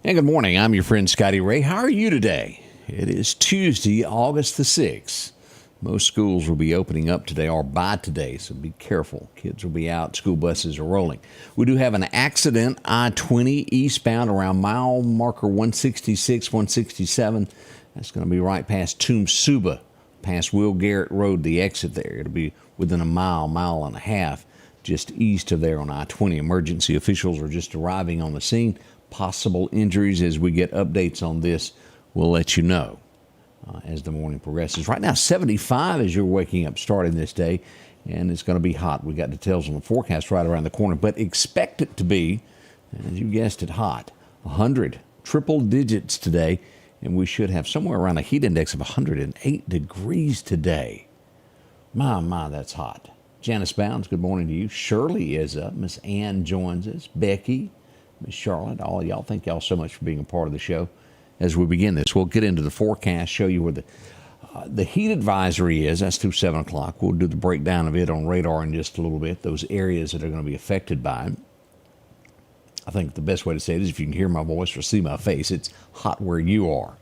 And good morning. I'm your friend Scotty Ray. How are you today? It is Tuesday, August the 6th. Most schools will be opening up today or by today, so be careful. Kids will be out. School buses are rolling. We do have an accident, I-20 eastbound around mile marker 166, 167. That's going to be right past Toomsuba, past Will Garrett Road, the exit there. It'll be within a mile and a half, just east of there on I-20. Emergency officials are just arriving on the scene. Possible injuries as we get updates on this, we'll let you know as the morning progresses. Right now, 75 as you're waking up starting this day, and it's going to be hot. We got details on the forecast right around the corner, but expect it to be, as you guessed it, hot. 100, triple digits today, and we should have somewhere around a heat index of 108 degrees today. My, that's hot. Janice Bounds, good morning to you. Shirley is up. Miss Ann joins us. Becky, Miss Charlotte, all of y'all, thank y'all so much for being a part of the show. As we begin this, we'll get into the forecast, show you where the heat advisory is. That's through 7 o'clock. We'll do the breakdown of it on radar in just a little bit, those areas that are going to be affected by it. I think the best way to say it is if you can hear my voice or see my face, it's hot where you are.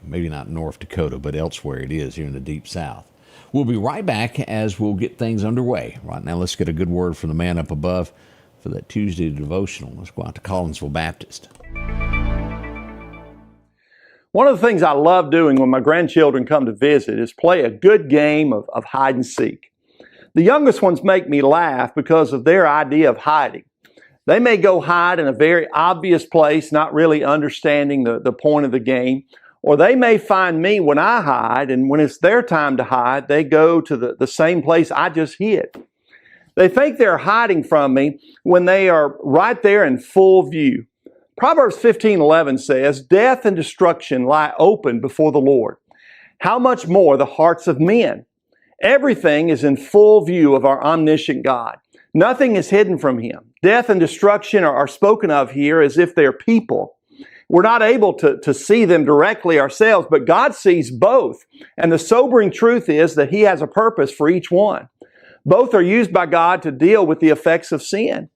Maybe not North Dakota, but elsewhere it is here in the Deep South. We'll be right back as we'll get things underway. Right now, let's get a good word from the man up above for that Tuesday devotional. Let's go out to Collinsville Baptist. One of the things I love doing when my grandchildren come to visit is play a good game of hide and seek. The youngest ones make me laugh because of their idea of hiding. They may go hide in a very obvious place, not really understanding the point of the game, or they may find me when I hide, and when it's their time to hide, they go to the same place I just hid. They think they're hiding from me when they are right there in full view. Proverbs 15:11 says, "Death and destruction lie open before the Lord. How much more the hearts of men?" Everything is in full view of our omniscient God. Nothing is hidden from Him. Death and destruction are spoken of here as if they're people. We're not able to see them directly ourselves, but God sees both. And the sobering truth is that He has a purpose for each one. Both are used by God to deal with the effects of sin.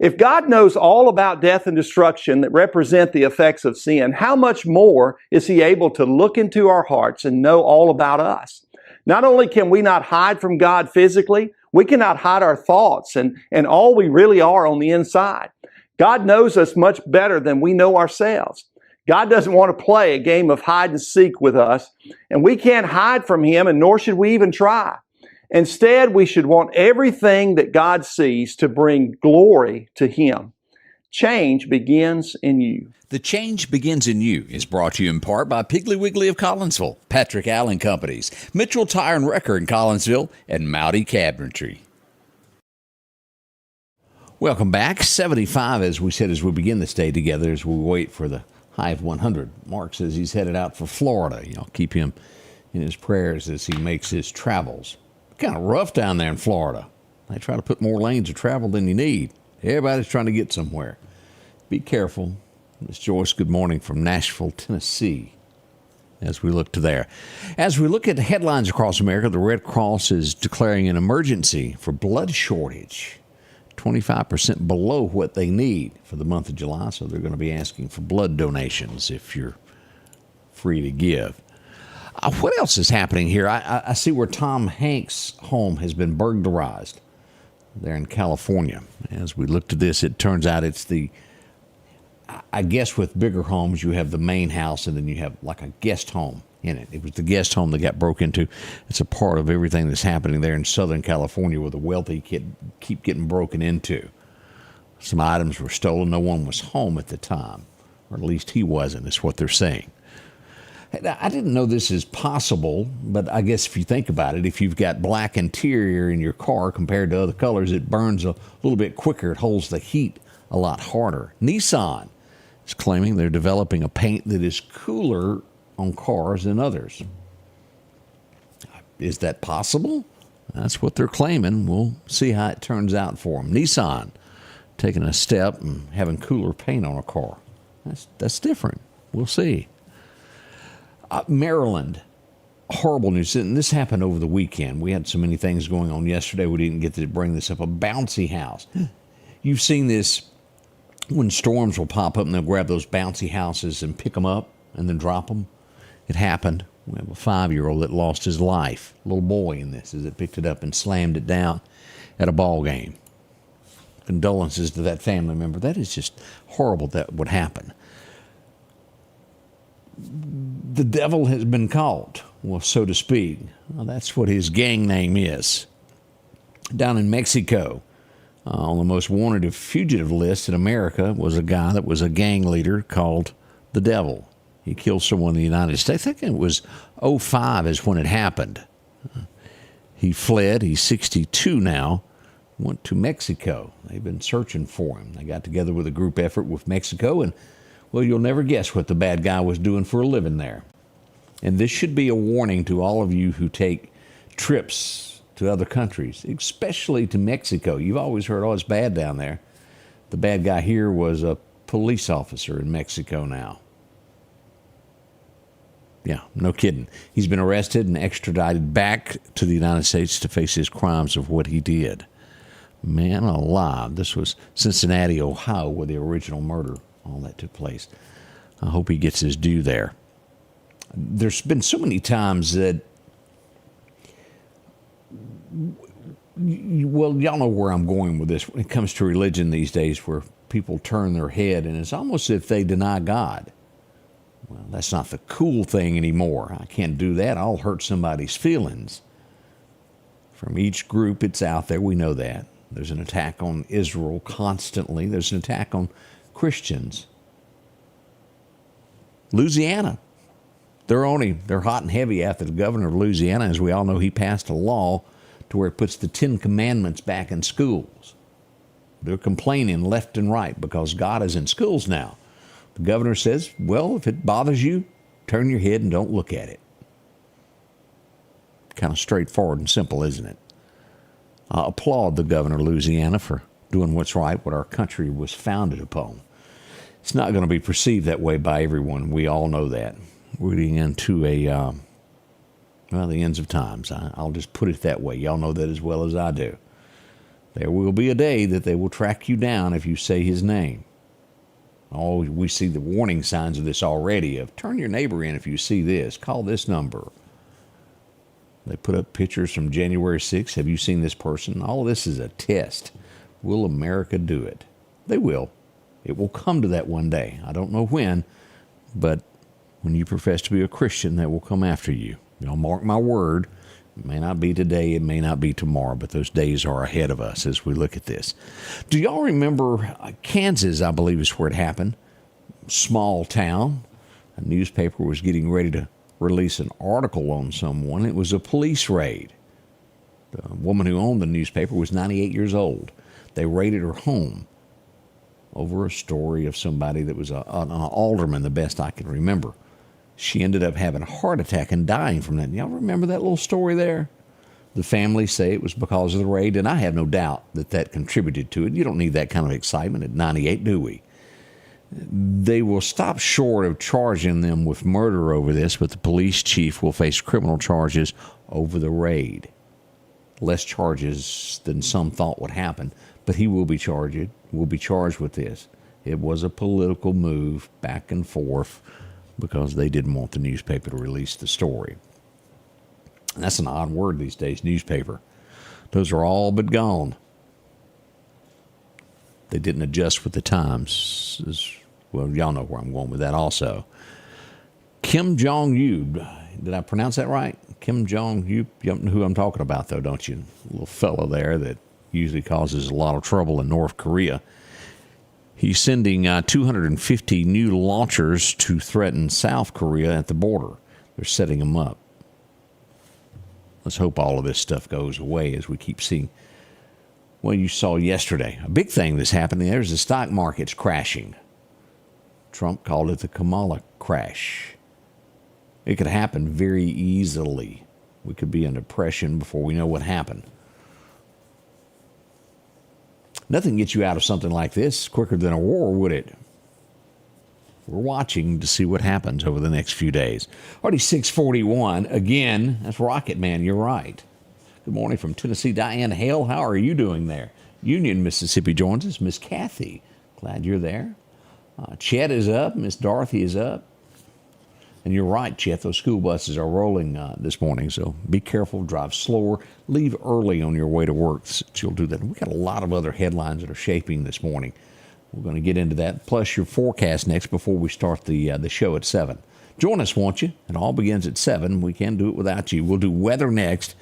If God knows all about death and destruction that represent the effects of sin, how much more is He able to look into our hearts and know all about us? Not only can we not hide from God physically, we cannot hide our thoughts and all we really are on the inside. God knows us much better than we know ourselves. God doesn't want to play a game of hide and seek with us, and we can't hide from Him, and nor should we even try. Instead, we should want everything that God sees to bring glory to Him. Change begins in you. The Change Begins in You is brought to you in part by Piggly Wiggly of Collinsville, Patrick Allen Companies, Mitchell Tire and Wrecker in Collinsville, and Mowdy Cabinetry. Welcome back. 75, as we said, as we begin this day together, as we wait for the high of 100. Mark says he's headed out for Florida. Keep him in his prayers as he makes his travels. Kind of rough down there in Florida. They try to put more lanes of travel than you need. Everybody's trying to get somewhere. Be careful. Miss Joyce, good morning from Nashville, Tennessee. As we look to there. As we look at the headlines across America, the Red Cross is declaring an emergency for blood shortage. 25% below what they need for the month of July, so they're going to be asking for blood donations if you're free to give. What else is happening here? I see where Tom Hanks' home has been burglarized there in California. As we look to this, it turns out it's I guess with bigger homes, you have the main house and then you have like a guest home in it. It was the guest home that got broke into. It's a part of everything that's happening there in Southern California where the wealthy keep getting broken into. Some items were stolen. No one was home at the time, or at least he wasn't, is what they're saying. I didn't know this is possible, but I guess if you think about it, if you've got black interior in your car compared to other colors, it burns a little bit quicker. It holds the heat a lot harder. Nissan is claiming they're developing a paint that is cooler on cars than others. Is that possible? That's what they're claiming. We'll see how it turns out for them. Nissan taking a step and having cooler paint on a car. That's different. We'll see. Maryland, horrible news. And this happened over the weekend. We had so many things going on yesterday, we didn't get to bring this up. A bouncy house. You've seen this when storms will pop up and they'll grab those bouncy houses and pick them up and then drop them. It happened. We have a 5-year-old that lost his life, a little boy in this, as it picked it up and slammed it down at a ball game. Condolences to that family member. That is just horrible that would happen. The devil has been caught, well, so to speak. Well, that's what his gang name is. Down in Mexico, on the most wanted fugitive list in America was a guy that was a gang leader called the Devil. He killed someone in the United States. I think it was '05 is when it happened. He fled. He's 62 now. Went to Mexico. They've been searching for him. They got together with a group effort with Mexico, and, well, you'll never guess what the bad guy was doing for a living there. And this should be a warning to all of you who take trips to other countries, especially to Mexico. You've always heard, oh, it's bad down there. The bad guy here was a police officer in Mexico now. Yeah, no kidding. He's been arrested and extradited back to the United States to face his crimes of what he did. Man alive. This was Cincinnati, Ohio, where the original murder, all that took place. I hope he gets his due there. There's been so many times that, well, y'all know where I'm going with this when it comes to religion these days, where people turn their head and it's almost as if they deny God. Well, that's not the cool thing anymore. I can't do that. I'll hurt somebody's feelings. From each group, it's out there. We know that. There's an attack on Israel constantly. There's an attack on Christians. Louisiana. They're hot and heavy after the governor of Louisiana. As we all know, he passed a law to where it puts the 10 Commandments back in schools. They're complaining left and right because God is in schools now. The governor says, well, if it bothers you, turn your head and don't look at it. Kind of straightforward and simple, isn't it? I applaud the governor of Louisiana for doing what's right, what our country was founded upon. It's not going to be perceived that way by everyone. We all know that. We're getting into the ends of times. I'll just put it that way. Y'all know that as well as I do. There will be a day that they will track you down if you say his name. Oh, we see the warning signs of this already, of turn your neighbor in if you see this. Call this number. They put up pictures from January 6th. Have you seen this person? All of this is a test. Will America do it? They will. It will come to that one day. I don't know when, but when you profess to be a Christian, that will come after you. Mark my word. It may not be today, it may not be tomorrow, but those days are ahead of us as we look at this. Do y'all remember Kansas, I believe is where it happened? Small town. A newspaper was getting ready to release an article on someone. It was a police raid. The woman who owned the newspaper was 98 years old. They raided her home over a story of somebody that was an alderman, the best I can remember. She ended up having a heart attack and dying from that. Y'all remember that little story there? The family say it was because of the raid, and I have no doubt that that contributed to it. You don't need that kind of excitement at 98, do we? They will stop short of charging them with murder over this, but the police chief will face criminal charges over the raid. Less charges than some thought would happen, but he will be charged with this. It was a political move back and forth because they didn't want the newspaper to release the story. And that's an odd word these days, newspaper. Those are all but gone. They didn't adjust with the times. Well, y'all know where I'm going with that also. Kim Jong-un, did I pronounce that right? Kim Jong-un, you know who I'm talking about though, don't you? A little fellow there that usually causes a lot of trouble in North Korea. He's sending 250 new launchers to threaten South Korea at the border. They're setting them up. Let's hope all of this stuff goes away as we keep seeing. Well, you saw yesterday, a big thing that's happening. There's the stock market's crashing. Trump called it the Kamala crash. It could happen very easily. We could be in depression before we know what happened. Nothing gets you out of something like this quicker than a war, would it? We're watching to see what happens over the next few days. Already 6:41. Again, that's Rocket Man. You're right. Good morning from Tennessee. Diane Hale, how are you doing there? Union, Mississippi joins us. Miss Kathy, Glad you're there. Chet is up. Miss Dorothy is up. And you're right, Chet, those school buses are rolling this morning, so be careful, drive slower, leave early on your way to work, so you'll do that. We've got a lot of other headlines that are shaping this morning. We're going to get into that, plus your forecast next before we start the show at 7. Join us, won't you? It all begins at 7. We can't do it without you. We'll do weather next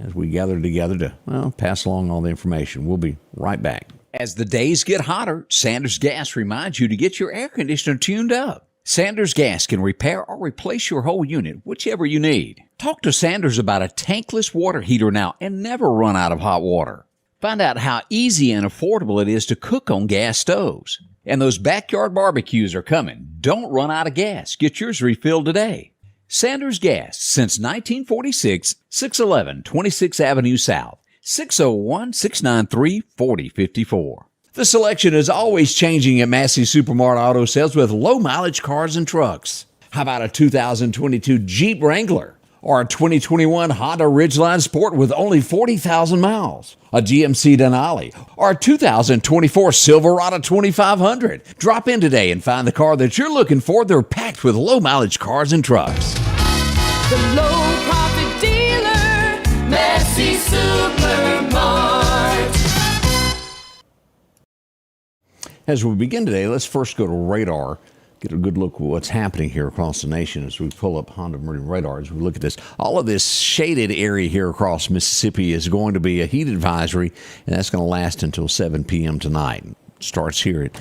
as we gather together to pass along all the information. We'll be right back. As the days get hotter, Sanders Gas reminds you to get your air conditioner tuned up. Sanders Gas can repair or replace your whole unit, whichever you need. Talk to Sanders about a tankless water heater now and never run out of hot water. Find out how easy and affordable it is to cook on gas stoves. And those backyard barbecues are coming. Don't run out of gas. Get yours refilled today. Sanders Gas, since 1946, 611 26th Avenue South, 601-693-4054. The selection is always changing at Massey Supermart Auto Sales with low-mileage cars and trucks. How about a 2022 Jeep Wrangler or a 2021 Honda Ridgeline Sport with only 40,000 miles? A GMC Denali or a 2024 Silverado 2500? Drop in today and find the car that you're looking for. They're packed with low-mileage cars and trucks. The low-profit dealer, Massey Supermart. As we begin today, let's first go to radar, get a good look at what's happening here across the nation as we pull up Honda Meridian radar. As we look at this, all of this shaded area here across Mississippi is going to be a heat advisory, and that's going to last until 7 p.m. tonight. It starts here at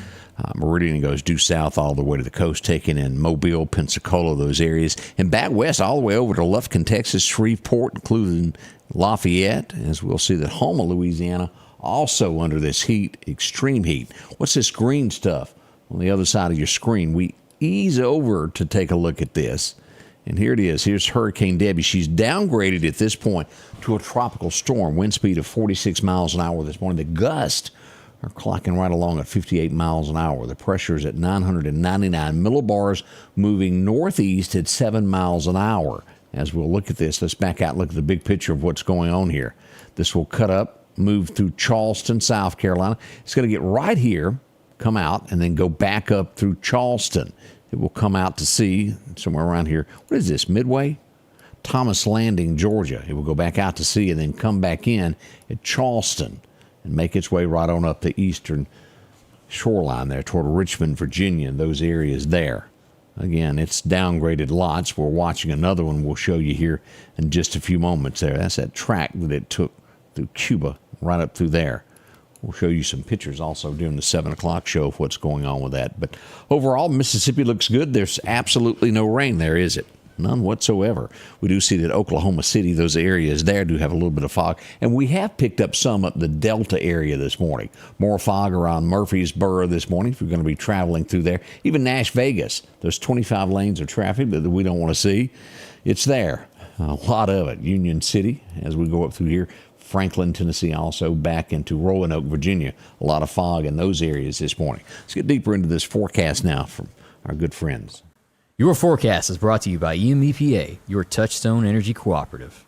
Meridian and goes due south all the way to the coast, taking in Mobile, Pensacola, those areas, and back west all the way over to Lufkin, Texas, Shreveport, including Lafayette, as we'll see that Houma, Louisiana, also under this heat, extreme heat. What's this green stuff on the other side of your screen? We ease over to take a look at this. And here it is. Here's Hurricane Debby. She's downgraded at this point to a tropical storm. Wind speed of 46 miles an hour this morning. The gusts are clocking right along at 58 miles an hour. The pressure is at 999 millibars, moving northeast at 7 miles an hour. As we'll look at this, let's back out and look at the big picture of what's going on here. This will cut up, move through Charleston, South Carolina. It's going to get right here, come out, and then go back up through Charleston. It will come out to sea somewhere around here. What is this, Midway? Thomas Landing, Georgia. It will go back out to sea and then come back in at Charleston and make its way right on up the eastern shoreline there toward Richmond, Virginia, and those areas there. Again, it's downgraded lots. We're watching another one we'll show you here in just a few moments there. That's that track that it took through Cuba, right up through there. We'll show you some pictures also during the 7 o'clock show of what's going on with that. But overall, Mississippi looks good. There's absolutely no rain there, is it? None whatsoever. We do see that Oklahoma City, those areas there do have a little bit of fog. And we have picked up some up the Delta area this morning. More fog around Murfreesboro this morning if you're going to be traveling through there. Even Nash Vegas, those 25 lanes of traffic that we don't want to see, it's there. A lot of it. Union City, as we go up through here. Franklin, Tennessee, also back into Roanoke, Virginia. A lot of fog in those areas this morning. Let's get deeper into this forecast now from our good friends. Your forecast is brought to you by EMEPA, your Touchstone Energy Cooperative.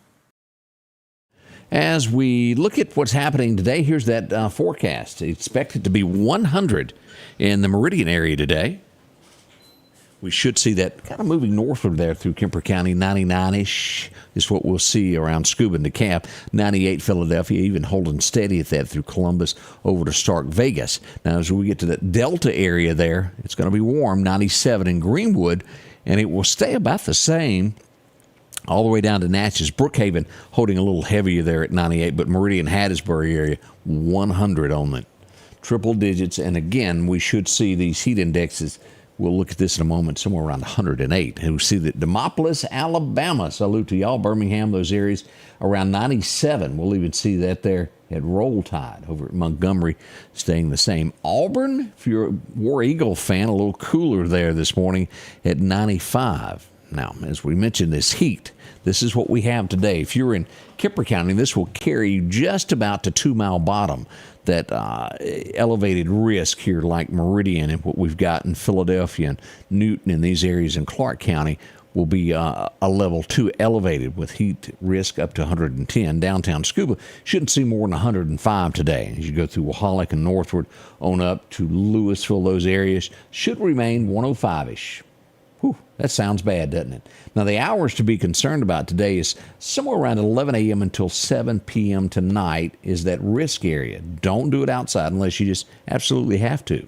As we look at what's happening today, here's that forecast. Expected to be 100 in the Meridian area today. We should see that kind of moving northward there through Kemper County. 99-ish is what we'll see around Scuba and DeKalb. 98 Philadelphia, even holding steady at that through Columbus over to Stark, Vegas. Now, as we get to that Delta area there, it's going to be warm. 97 in Greenwood, and it will stay about the same all the way down to Natchez. Brookhaven holding a little heavier there at 98, but Meridian, Hattiesburg area, 100 on the triple digits. And again, we should see these heat indexes. We'll look at this in a moment, somewhere around 108. And we see that Demopolis, Alabama, salute to y'all, Birmingham, those areas, around 97. We'll even see that there at Roll Tide over at Montgomery, staying the same. Auburn, if you're a War Eagle fan, a little cooler there this morning at 95. Now, as we mentioned, this heat, this is what we have today. If you're in Kemper County, this will carry you just about to 2 Mile Bottom, that elevated risk here like Meridian and what we've got in Philadelphia and Newton and these areas in Clark County. will be a level 2 elevated with heat risk up to 110. Downtown Scuba shouldn't see more than 105 today. As you go through Wahalik and northward on up to Louisville, those areas should remain 105-ish. Whew, that sounds bad, doesn't it? Now, the hours to be concerned about today is somewhere around 11 a.m. until 7 p.m. tonight is that risk area. Don't do it outside unless you just absolutely have to.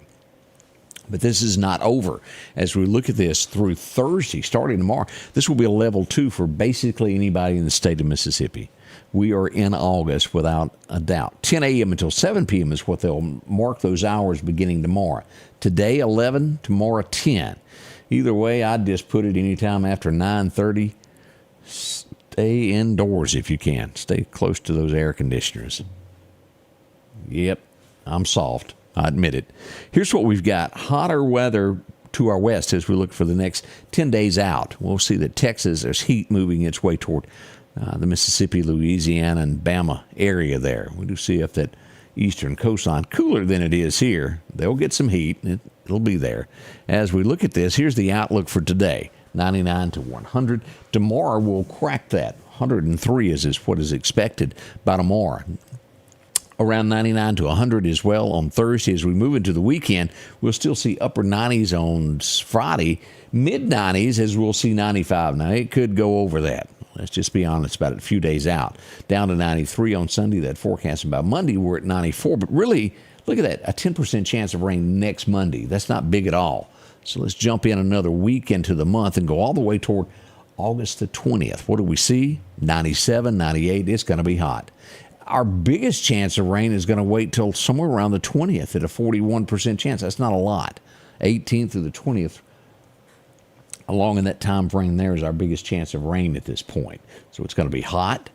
But this is not over. As we look at this through Thursday, starting tomorrow, this will be a level 2 for basically anybody in the state of Mississippi. We are in August without a doubt. 10 a.m. until 7 p.m. is what they'll mark those hours beginning tomorrow. Today, 11, tomorrow, 10. Either way, I'd just put it anytime after 9:30. Stay indoors if you can. Stay close to those air conditioners. Yep, I'm soft. I admit it. Here's what we've got. Hotter weather to our west as we look for the next 10 days out. We'll see that Texas, there's heat moving its way toward the Mississippi, Louisiana, and Bama area there. We do see up that eastern coastline, cooler than it is here. They'll get some heat. It'll be there. As we look at this, here's the outlook for today. 99 to 100. Tomorrow we'll crack that. 103 is what is expected by tomorrow. Around 99 to 100 as well on Thursday. As we move into the weekend, we'll still see upper 90s on Friday, mid-90s as we'll see 95. Now, it could go over that. Let's just be honest about it. A few days out. Down to 93 on Sunday. That forecast about Monday, we're at 94. But really, look at that. A 10% chance of rain next Monday. That's not big at all. So let's jump in another week into the month and go all the way toward August the 20th. What do we see? 97, 98. It's going to be hot. Our biggest chance of rain is going to wait till somewhere around the 20th at a 41% chance. That's not a lot. 18th through the 20th, along in that time frame there is our biggest chance of rain at this point. So it's going to be hot.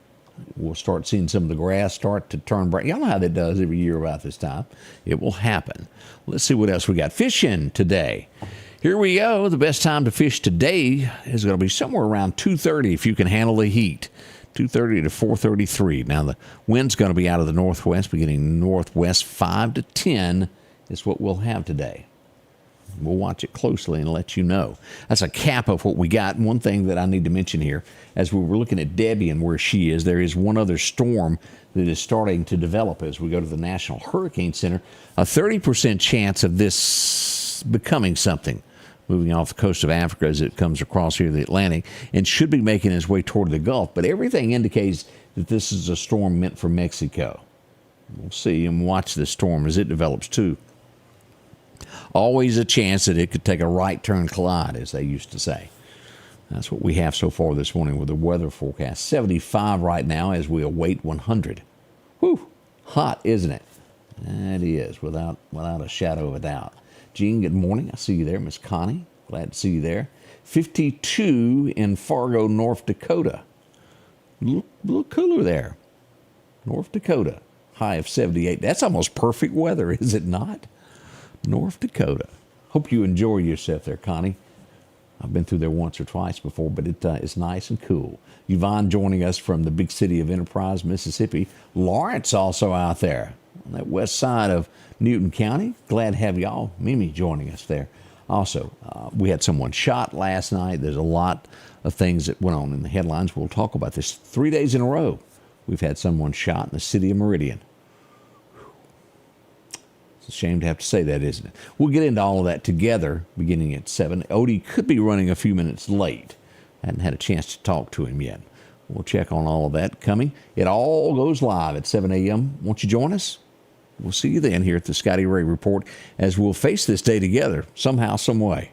We'll start seeing some of the grass start to turn brown. Y'all know how that does every year about this time. It will happen. Let's see what else we got. Fishing today. Here we go. The best time to fish today is going to be somewhere around 2:30 if you can handle the heat. 2:30 to 4:33. Now, the wind's going to be out of the northwest, beginning northwest 5 to 10 is what we'll have today. We'll watch it closely and let you know. That's a cap of what we got. And one thing that I need to mention here, as we were looking at Debby and where she is, there is one other storm that is starting to develop as we go to the National Hurricane Center. A 30% chance of this becoming something, moving off the coast of Africa as it comes across here, the Atlantic, and should be making its way toward the Gulf. But everything indicates that this is a storm meant for Mexico. We'll see and watch this storm as it develops too. Always a chance that it could take a right turn collide, as they used to say. That's what we have so far this morning with the weather forecast. 75 right now as we await 100. Whew, hot, isn't it? That is, without a shadow of a doubt. Gene, good morning. I see you there. Miss Connie, glad to see you there. 52 in Fargo, North Dakota. A little cooler there. North Dakota, high of 78. That's almost perfect weather, is it not? North Dakota. Hope you enjoy yourself there, Connie. I've been through there once or twice before, but it's nice and cool. Yvonne joining us from the big city of Enterprise, Mississippi. Lawrence also out there on that west side of Newton County. Glad to have y'all. Mimi joining us there. Also, we had someone shot last night. There's a lot of things that went on in the headlines. We'll talk about this 3 days in a row. We've had someone shot in the city of Meridian. It's a shame to have to say that, isn't it? We'll get into all of that together beginning at 7. Odie could be running a few minutes late. Hadn't had a chance to talk to him yet. We'll check on all of that coming. It all goes live at 7 a.m. Won't you join us? We'll see you then here at the Scotty Ray Report as we'll face this day together somehow, some way.